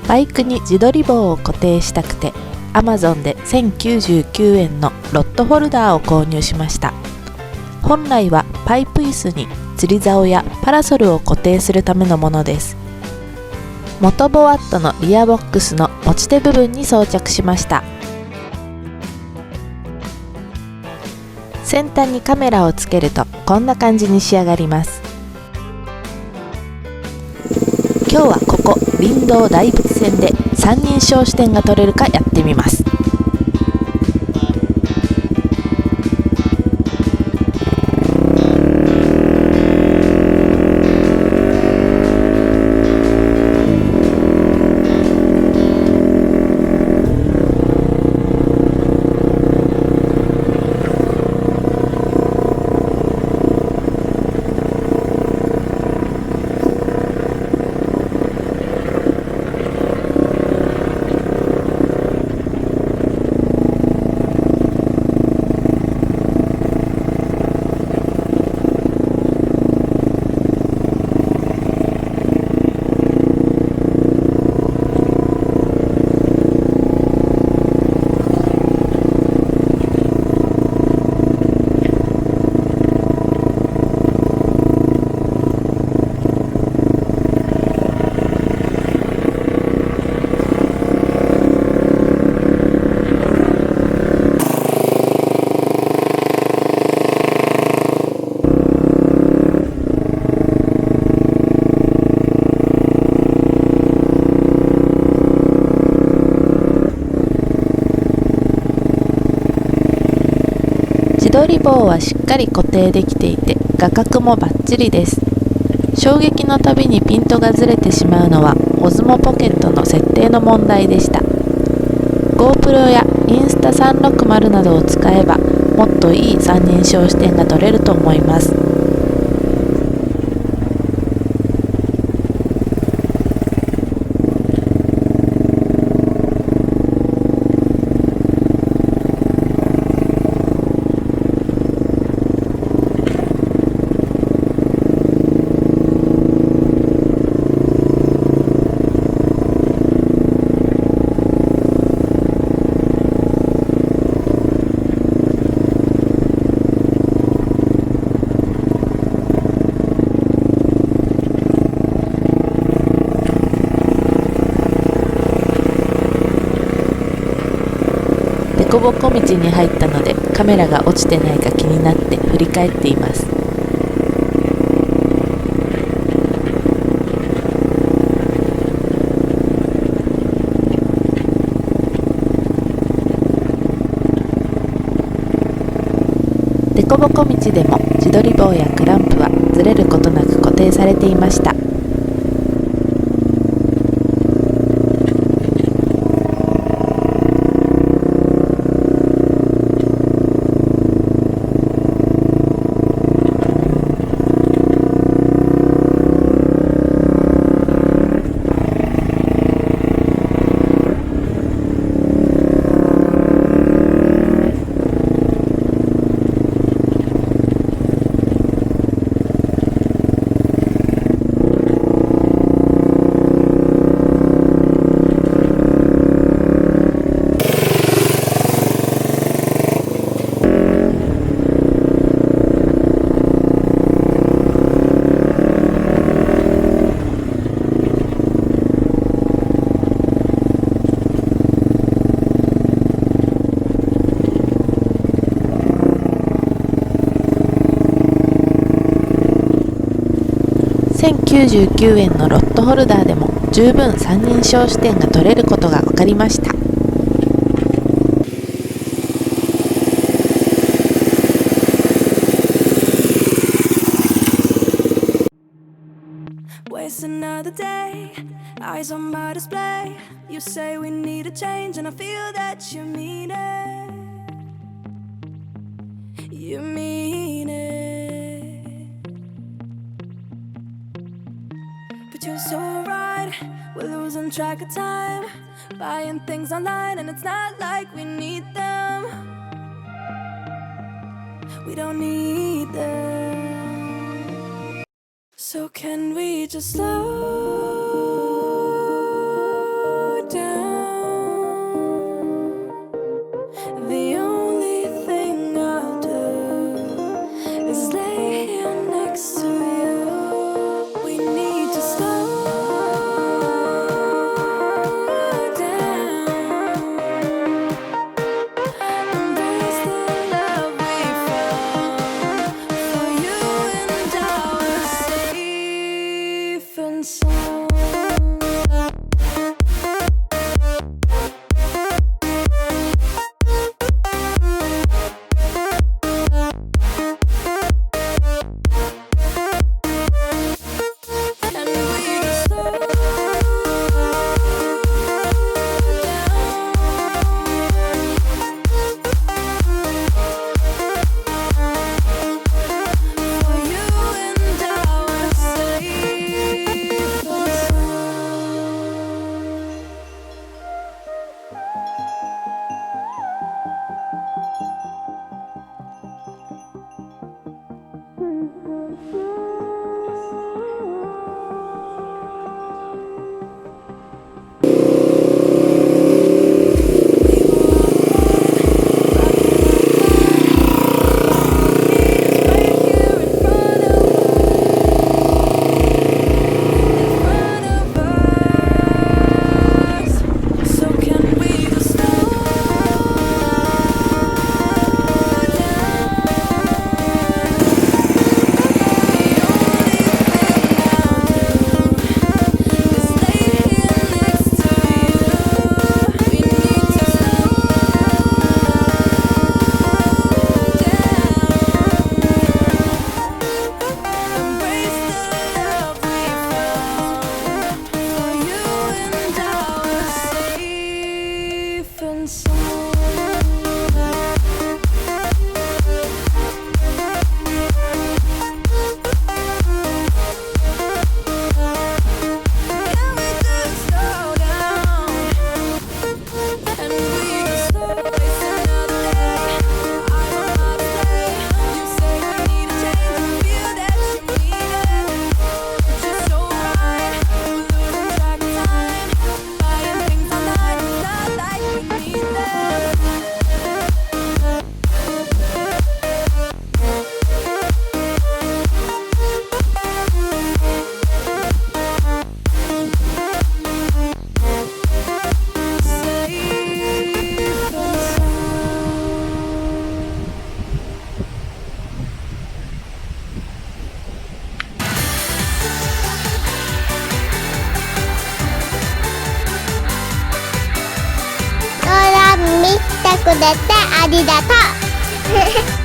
バイクに自撮り棒を固定したくて Amazon で1099円のロッドホルダーを購入しました。本来はパイプ椅子に釣り竿やパラソルを固定するためのものです。モトボワットのリアボックスの持ち手部分に装着しました。先端にカメラをつけるとこんな感じに仕上がります。今日はここ林道大仏線で三人称視点が撮れるかやってみます。自撮り棒はしっかり固定できていて画角もバッチリです。衝撃のたびにピントがずれてしまうのはオズモポケットの設定の問題でした。 GoPro や Insta360 などを使えばもっといい三人称視点が撮れると思います。凸凹道に入ったのでカメラが落ちてないか気になって振り返っています。凸凹道でも自撮り棒やクランプはずれることなく固定されていました。1099円のロッドホルダーでも十分三人称視点が撮れることが分かりました。Waste another day, eyes on my display. You say we need a change, and I feel that you mean it. You mean it. But you're so right, we're losing track of time. Buying things online, and it's not like we need them. We don't need them. So can we just slow くれてありがとう